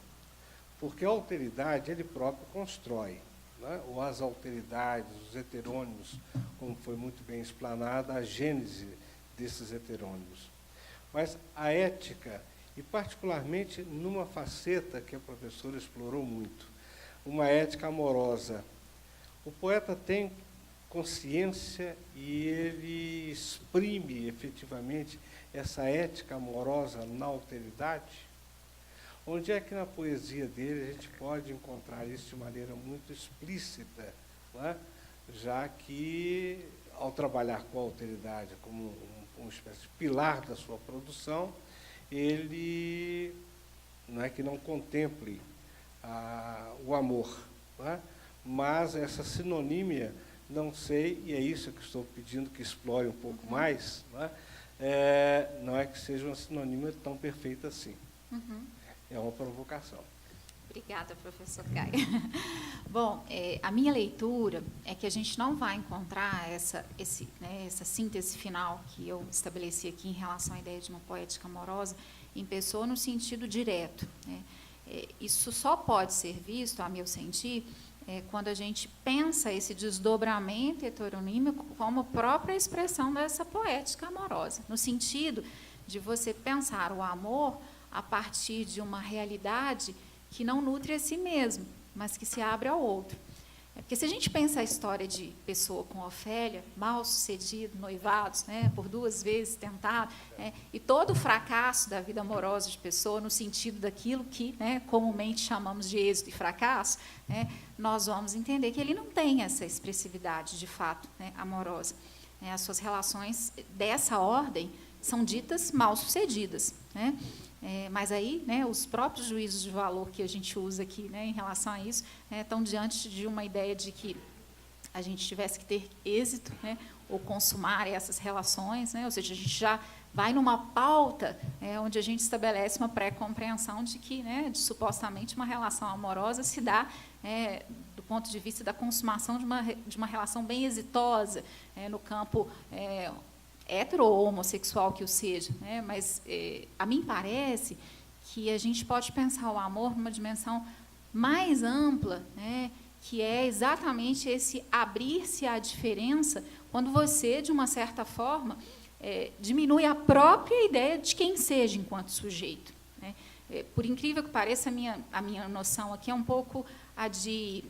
Porque a alteridade ele próprio constrói, né? Ou as alteridades, os heterônimos, como foi muito bem explanada, a gênese desses heterônimos. Mas a ética, e particularmente numa faceta que a professora explorou muito, uma ética amorosa. O poeta tem consciência e ele exprime efetivamente essa ética amorosa na alteridade? Onde é que na poesia dele a gente pode encontrar isso de maneira muito explícita, não é? Já que, ao trabalhar com a alteridade como uma espécie de pilar da sua produção, ele não é que não contemple o amor, não é? Mas essa sinonímia, não sei, e é isso que estou pedindo que explore um pouco mais, não é que seja uma sinonímia tão perfeita assim. É uma provocação. Obrigada, professor Caio. Bom, a minha leitura é que a gente não vai encontrar essa síntese final que eu estabeleci aqui em relação à ideia de uma poética amorosa em pessoa no sentido direto, né? Isso só pode ser visto, a meu sentir, quando a gente pensa esse desdobramento heteronímico como própria expressão dessa poética amorosa, no sentido de você pensar o amor a partir de uma realidade que não nutre a si mesmo, mas que se abre ao outro. Porque se a gente pensa a história de Pessoa com Ofélia, mal sucedido, noivados, né, por 2 vezes tentado, né, e todo o fracasso da vida amorosa de Pessoa, no sentido daquilo que, né, comumente chamamos de êxito e fracasso, né, nós vamos entender que ele não tem essa expressividade, de fato, né, amorosa. As suas relações dessa ordem são ditas mal sucedidas, né? Mas aí, né, os próprios juízos de valor que a gente usa aqui, né, em relação a isso, estão diante de uma ideia de que a gente tivesse que ter êxito, né, ou consumar essas relações, né, ou seja, a gente já vai numa pauta onde a gente estabelece uma pré-compreensão de que, né, supostamente, uma relação amorosa se dá do ponto de vista da consumação de uma relação bem exitosa no campo hetero ou homossexual que o seja, né? Mas a mim parece que a gente pode pensar o amor numa dimensão mais ampla, né? Que é exatamente esse abrir-se à diferença, quando você, de uma certa forma, diminui a própria ideia de quem seja enquanto sujeito, né? Por incrível que pareça, a minha noção aqui é um pouco a de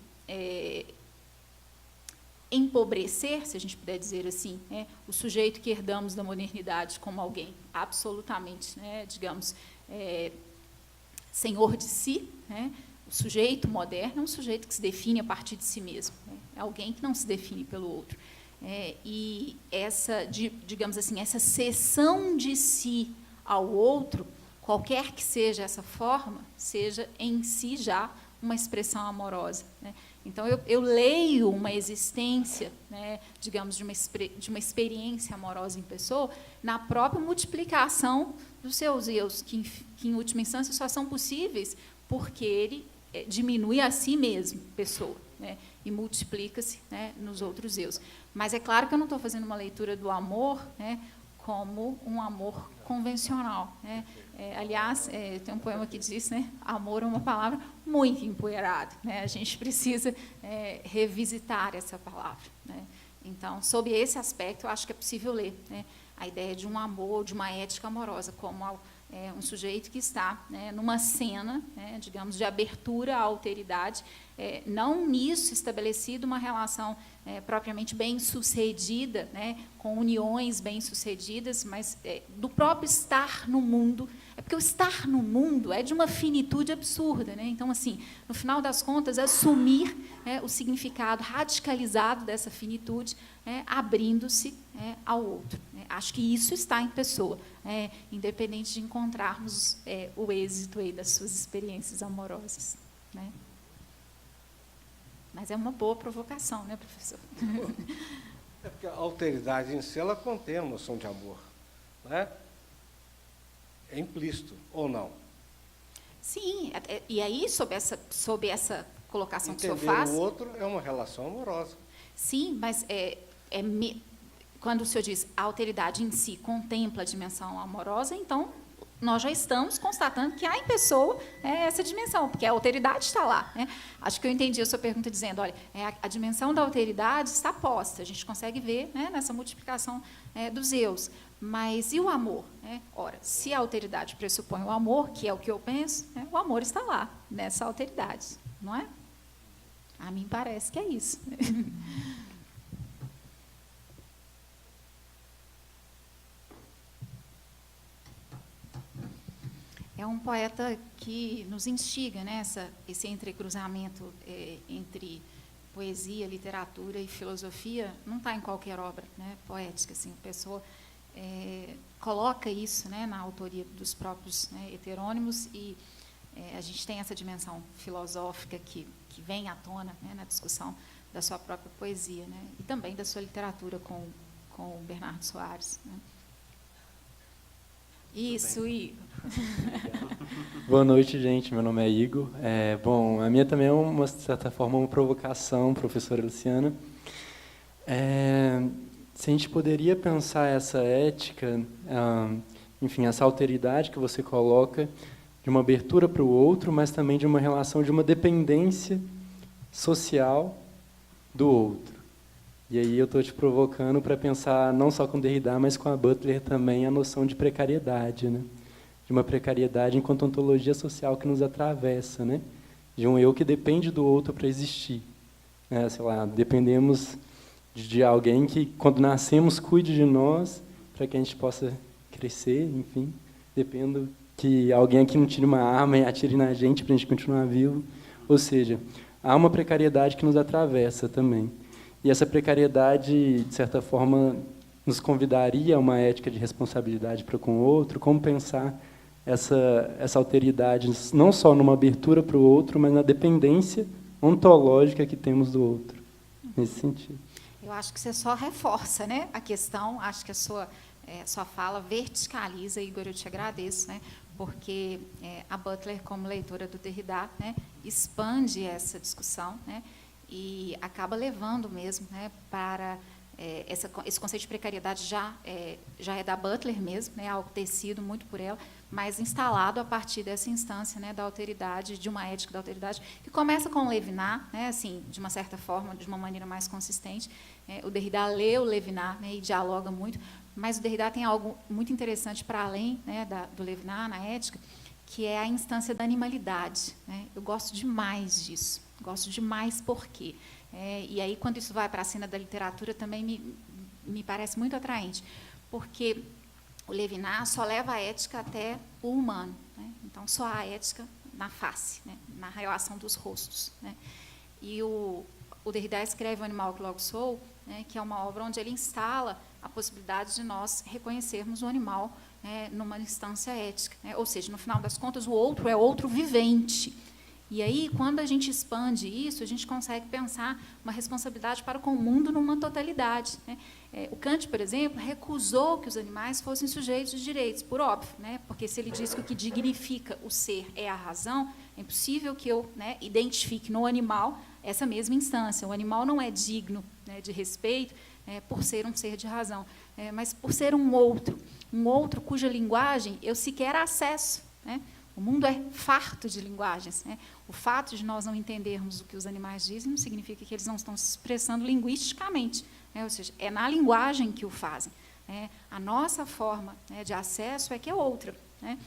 empobrecer, se a gente puder dizer assim, né, o sujeito que herdamos da modernidade como alguém absolutamente, né, digamos, senhor de si, né, o sujeito moderno é um sujeito que se define a partir de si mesmo, né, é alguém que não se define pelo outro. E essa, digamos assim, essa cessão de si ao outro, qualquer que seja essa forma, seja em si já uma expressão amorosa, né? Então, eu leio uma existência, né, digamos, de uma experiência amorosa em pessoa, na própria multiplicação dos seus eus, que em última instância só são possíveis porque ele diminui a si mesmo, pessoa, né, e multiplica-se, né, nos outros eus. Mas é claro que eu não estou fazendo uma leitura do amor, né, como um amor convencional, né? Aliás, tem um poema que diz, né, amor é uma palavra muito empoeirada, né? A gente precisa revisitar essa palavra, né? Então, sob esse aspecto, eu acho que é possível ler, né, a ideia de um amor, de uma ética amorosa, como um sujeito que está, né, numa cena, né, digamos, de abertura à alteridade, não nisso estabelecido uma relação propriamente bem-sucedida, né, com uniões bem-sucedidas, mas do próprio estar no mundo. É porque o estar no mundo é de uma finitude absurda, né? Então, assim, no final das contas, assumir o significado radicalizado dessa finitude, abrindo-se ao outro, né? Acho que isso está em pessoa, independente de encontrarmos o êxito aí das suas experiências amorosas, né? Mas é uma boa provocação, né, professor? É porque a alteridade em si, ela contém a noção de amor, né? É implícito, ou não? Sim, e aí, sob essa colocação que o senhor Entender faz... o outro é uma relação amorosa. Sim, mas quando o senhor diz a alteridade em si contempla a dimensão amorosa, então nós já estamos constatando que há em pessoa essa dimensão, porque a alteridade está lá, né? Acho que eu entendi a sua pergunta dizendo, olha, a dimensão da alteridade está posta, a gente consegue ver, né, nessa multiplicação dos eus. Mas e o amor? Ora, se a alteridade pressupõe o amor, que é o que eu penso, o amor está lá, nessa alteridade, não é? A mim parece que é isso. É um poeta que nos instiga, né, esse entrecruzamento entre poesia, literatura e filosofia não está em qualquer obra, né, poética. Assim, a pessoa coloca isso, né, na autoria dos próprios, né, heterônimos, e a gente tem essa dimensão filosófica que vem à tona, né, na discussão da sua própria poesia, né, e também da sua literatura com o Bernardo Soares, né. Isso, Igor. Boa noite, gente. Meu nome é Igor. Bom, a minha também é, de certa forma, uma provocação, professora Luciana. Se a gente poderia pensar essa ética, enfim, essa alteridade que você coloca, de uma abertura para o outro, mas também de uma relação de uma dependência social do outro. E aí eu estou te provocando para pensar, não só com Derrida, mas com a Butler também, a noção de precariedade, né? De uma precariedade enquanto ontologia social que nos atravessa, né? De um eu que depende do outro para existir. Sei lá, dependemos de alguém que, quando nascemos, cuide de nós, para que a gente possa crescer, enfim. Dependo que alguém aqui não tire uma arma e atire na gente para a gente continuar vivo. Ou seja, há uma precariedade que nos atravessa também. E essa precariedade, de certa forma, nos convidaria a uma ética de responsabilidade para com o outro, como pensar essa alteridade, não só numa abertura para o outro, mas na dependência ontológica que temos do outro, nesse sentido. Eu acho que você só reforça, né, a questão, acho que a sua fala verticaliza, Igor, eu te agradeço, né, porque a Butler, como leitora do Derrida, né, expande essa discussão, né, e acaba levando mesmo, né, para esse conceito de precariedade já é da Butler mesmo, né, algo tecido muito por ela, mas instalado a partir dessa instância, né, da alteridade, de uma ética da alteridade, que começa com Levinas, né, assim, de uma certa forma, de uma maneira mais consistente. O Derrida leu Levinas, né, e dialoga muito, mas o Derrida tem algo muito interessante para além, né, do Levinas na ética, que é a instância da animalidade, né. Eu gosto demais disso. Gosto demais por quê? E aí, quando isso vai para a cena da literatura, também me parece muito atraente, porque o Levinas só leva a ética até o humano, né? Então, só a ética na face, né? Na relação dos rostos, né? E o Derrida escreve O Animal que Logo Sou, né? Que é uma obra onde ele instala a possibilidade de nós reconhecermos o animal, né? Numa instância ética, né? Ou seja, no final das contas, o outro é outro vivente. E aí, quando a gente expande isso, a gente consegue pensar uma responsabilidade para com o mundo numa totalidade, né? O Kant, por exemplo, recusou que os animais fossem sujeitos de direitos, por óbvio, né? Porque se ele diz que o que dignifica o ser é a razão, é impossível que eu, né, identifique no animal essa mesma instância. O animal não é digno, né, de respeito, por ser um ser de razão, mas por ser um outro cuja linguagem eu sequer acesso, né? O mundo é farto de linguagens, né? O fato de nós não entendermos o que os animais dizem não significa que eles não estão se expressando linguisticamente, né? Ou seja, é na linguagem que o fazem, né? A nossa forma, né, de acesso é que é outra, né?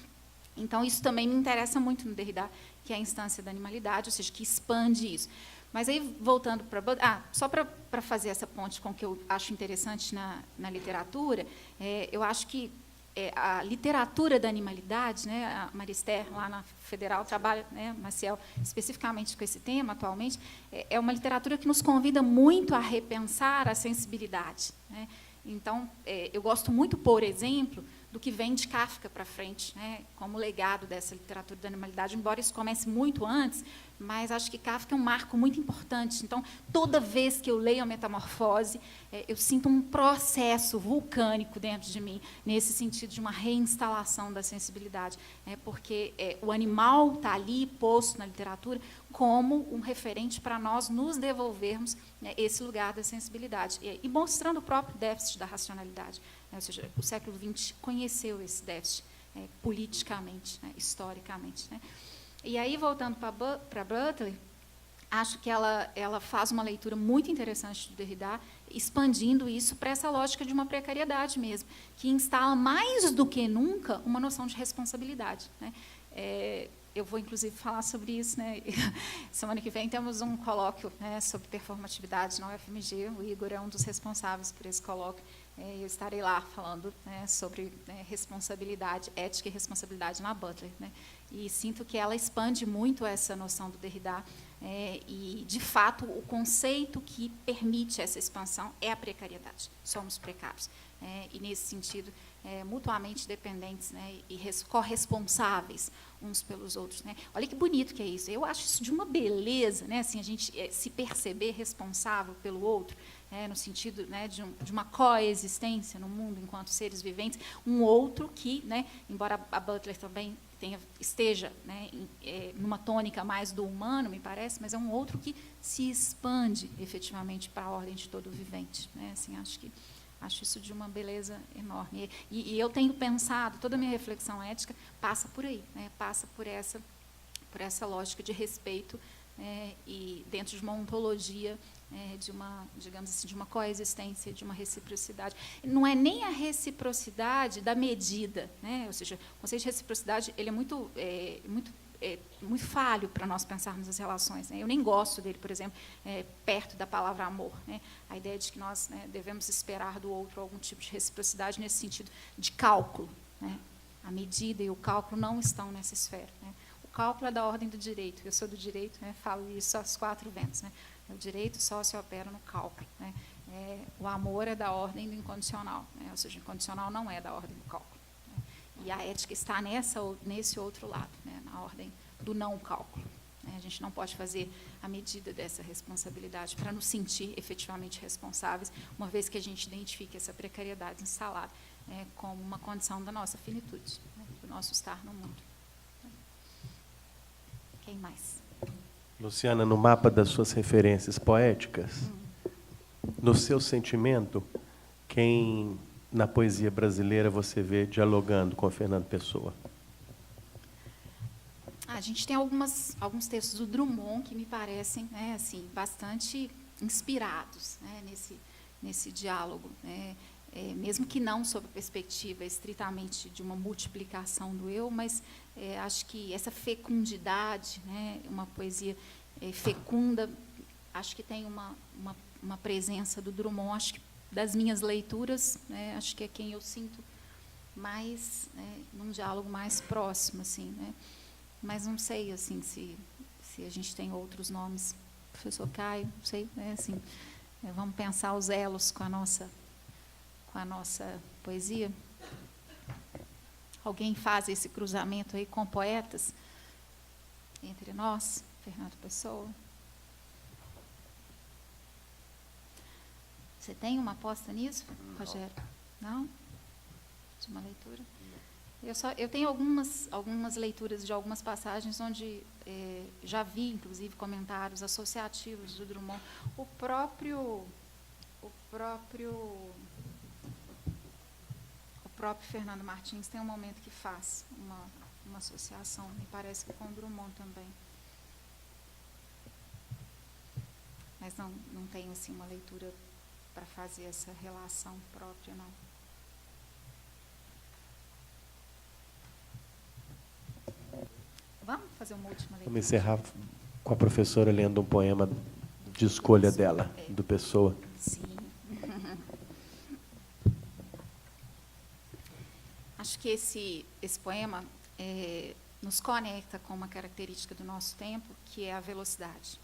Então, isso também me interessa muito no Derrida, que é a instância da animalidade, ou seja, que expande isso. Mas aí, voltando para... só para fazer essa ponte com o que eu acho interessante na literatura, eu acho que a literatura da animalidade, né, a Marister, lá na Federal, trabalha, né, Maciel, especificamente com esse tema atualmente, é uma literatura que nos convida muito a repensar a sensibilidade, né? Então, eu gosto muito, por exemplo, do que vem de Kafka para frente, né, como legado dessa literatura da animalidade, embora isso comece muito antes, mas acho que Kafka é um marco muito importante. Então, toda vez que eu leio a Metamorfose, eu sinto um processo vulcânico dentro de mim, nesse sentido de uma reinstalação da sensibilidade, porque o animal está ali posto na literatura como um referente para nós nos devolvermos, né, esse lugar da sensibilidade, e mostrando o próprio déficit da racionalidade, né, ou seja, o século XX conheceu esse déficit politicamente, né, historicamente, né. E aí, voltando para Butler, acho que ela faz uma leitura muito interessante do Derrida, expandindo isso para essa lógica de uma precariedade mesmo, que instala mais do que nunca uma noção de responsabilidade, né. Eu vou, inclusive, falar sobre isso, né. Semana que vem temos um colóquio, né, sobre performatividade na UFMG. O Igor é um dos responsáveis por esse colóquio. eu estarei lá falando, né, sobre, né, responsabilidade, ética e responsabilidade na Butler, né? E sinto que ela expande muito essa noção do Derrida, e, de fato, o conceito que permite essa expansão é a precariedade. Somos precários. E, nesse sentido, mutuamente dependentes, né, e corresponsáveis uns pelos outros, né? Olha que bonito que é isso. Eu acho isso de uma beleza, né, assim, a gente se perceber responsável pelo outro, no sentido, né, de uma coexistência no mundo enquanto seres viventes, um outro que, né, embora a Butler também esteja, né, numa tônica mais do humano, me parece, mas é um outro que se expande efetivamente para a ordem de todo vivente, né? Assim, acho isso de uma beleza enorme. E eu tenho pensado, toda a minha reflexão ética passa por aí, né? Passa por essa lógica de respeito, e dentro de uma ontologia, de uma, digamos assim, de uma coexistência, de uma reciprocidade. Não é nem a reciprocidade da medida, né? Ou seja, o conceito de reciprocidade ele é muito falho para nós pensarmos as relações, né? Eu nem gosto dele, por exemplo, perto da palavra amor, né? A ideia de que nós, né, devemos esperar do outro algum tipo de reciprocidade nesse sentido de cálculo, né? A medida e o cálculo não estão nessa esfera, né? O cálculo é da ordem do direito. Eu sou do direito, né, falo isso aos 4 ventos, né? O direito só se opera no cálculo, né? O amor é da ordem do incondicional, né? Ou seja, o incondicional não é da ordem do cálculo, né? E a ética está nesse outro lado, né? Na ordem do não cálculo, né? A gente não pode fazer a medida dessa responsabilidade para nos sentir efetivamente responsáveis, uma vez que a gente identifique essa precariedade instalada, como uma condição da nossa finitude, né? Do nosso estar no mundo. Quem mais? Luciana, no mapa das suas referências poéticas, no seu sentimento, quem na poesia brasileira você vê dialogando com Fernando Pessoa? A gente tem alguns textos do Drummond que me parecem, né, assim, bastante inspirados, né, nesse diálogo, né, mesmo que não sob a perspectiva estritamente de uma multiplicação do eu, mas acho que essa fecundidade, né, uma poesia fecunda, acho que tem uma presença do Drummond, acho que das minhas leituras, né, acho que é quem eu sinto mais, né, num diálogo mais próximo, assim, né, mas não sei, assim, se a gente tem outros nomes, professor Caio, não sei, né, assim, vamos pensar os elos com a nossa poesia. Alguém faz esse cruzamento aí com poetas entre nós, Fernando Pessoa? Você tem uma aposta nisso, Rogério? Não? De uma leitura? Eu tenho algumas leituras de algumas passagens onde já vi, inclusive, comentários associativos do Drummond. O próprio Fernando Martins tem um momento que faz uma associação, me parece que com o Drummond também. Mas não tenho, assim, uma leitura para fazer essa relação própria, não. Vamos fazer uma última leitura? Vamos encerrar com a professora lendo um poema de escolha dela, do Pessoa. Sim. Acho que esse poema nos conecta com uma característica do nosso tempo, que é a velocidade,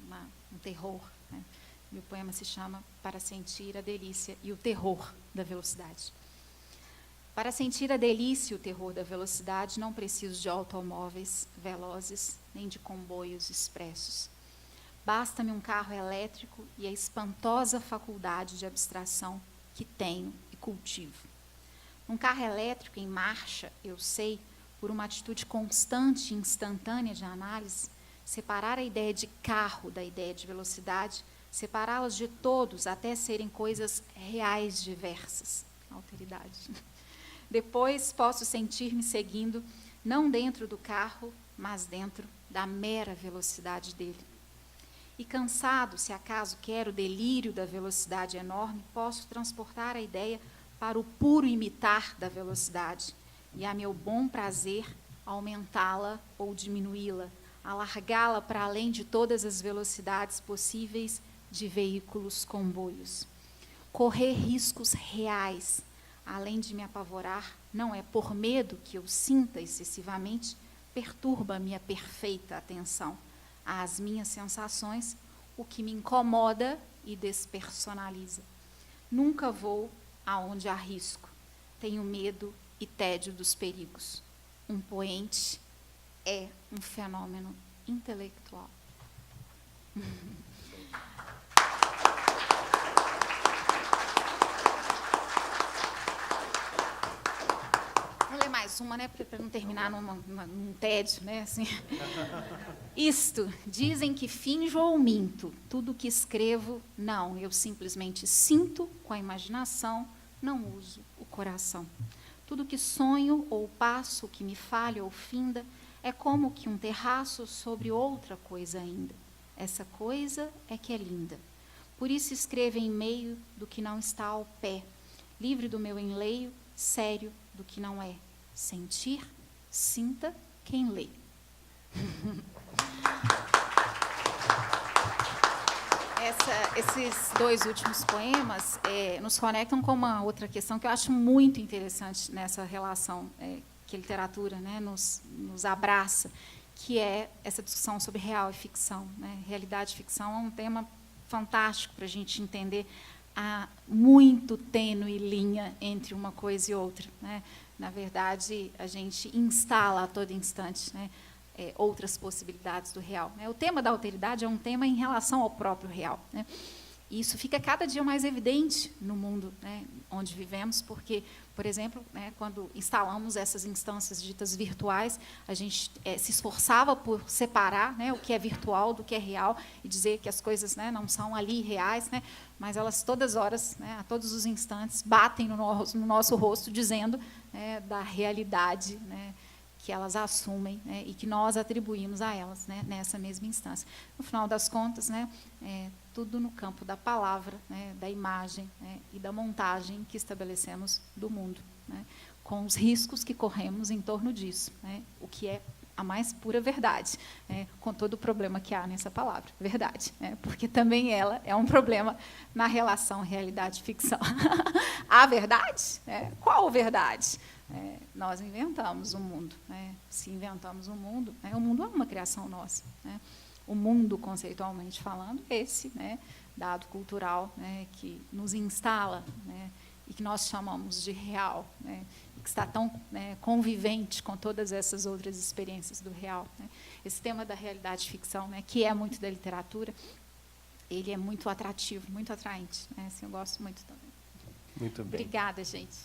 né? Um terror, né? E o poema se chama Para Sentir a Delícia e o Terror da Velocidade. Para sentir a delícia e o terror da velocidade, não preciso de automóveis velozes, nem de comboios expressos. Basta-me um carro elétrico e a espantosa faculdade de abstração que tenho e cultivo. Um carro elétrico em marcha, eu sei, por uma atitude constante e instantânea de análise, separar a ideia de carro da ideia de velocidade, separá-las de todos até serem coisas reais diversas. Alteridade. Depois posso sentir-me seguindo, não dentro do carro, mas dentro da mera velocidade dele. E cansado, se acaso quero o delírio da velocidade enorme, posso transportar a ideia para o puro imitar da velocidade, e a meu bom prazer aumentá-la ou diminuí-la, alargá-la para além de todas as velocidades possíveis de veículos comboios. correr riscos reais, além de me apavorar, não é por medo que eu sinta excessivamente, perturba a minha perfeita atenção às minhas sensações, o que me incomoda e despersonaliza. Nunca vou aonde há risco. Tenho medo e tédio dos perigos. Um poente é um fenômeno intelectual. Vou ler mais uma, né, para não terminar num tédio, né, assim. Isto, dizem que finjo ou minto, tudo que escrevo, não, eu simplesmente sinto com a imaginação, não uso o coração. Tudo que sonho ou passo, que me falha ou finda, é como que um terraço sobre outra coisa ainda. Essa coisa é que é linda. Por isso escrevo em meio do que não está ao pé, livre do meu enleio, sério do que não é. Sentir, sinta quem lê. Esses dois últimos poemas nos conectam com uma outra questão que eu acho muito interessante nessa relação que a literatura, né, nos abraça, que é essa discussão sobre real e ficção, né? Realidade e ficção é um tema fantástico para a gente entender a muito tênue linha entre uma coisa e outra, né? Na verdade, a gente instala a todo instante, né, outras possibilidades do real, né? O tema da alteridade é um tema em relação ao próprio real, né? E isso fica cada dia mais evidente no mundo, né, onde vivemos, porque, por exemplo, né, quando instalamos essas instâncias ditas virtuais, a gente se esforçava por separar, né, o que é virtual do que é real e dizer que as coisas, né, não são ali reais, né, mas elas todas horas, né, a todos os instantes, batem no nosso rosto dizendo, né, da realidade, né, que elas assumem, né, e que nós atribuímos a elas, né, nessa mesma instância. No final das contas, né, tudo no campo da palavra, né, da imagem, né, e da montagem que estabelecemos do mundo, né, com os riscos que corremos em torno disso, né, o que é a mais pura verdade, né, com todo o problema que há nessa palavra, verdade, né, porque também ela é um problema na relação realidade-ficção. A verdade? Qual verdade? Nós inventamos um mundo, né? Se inventamos um mundo, né, o mundo é uma criação nossa, né? O mundo, conceitualmente falando, esse, né, dado cultural, né, que nos instala, né, e que nós chamamos de real, né, e que está tão, né, convivente com todas essas outras experiências do real, né? Esse tema da realidade-ficção, né, que é muito da literatura, ele é muito atrativo, muito atraente, né? Assim, eu gosto muito também. Muito bem. Obrigada, gente.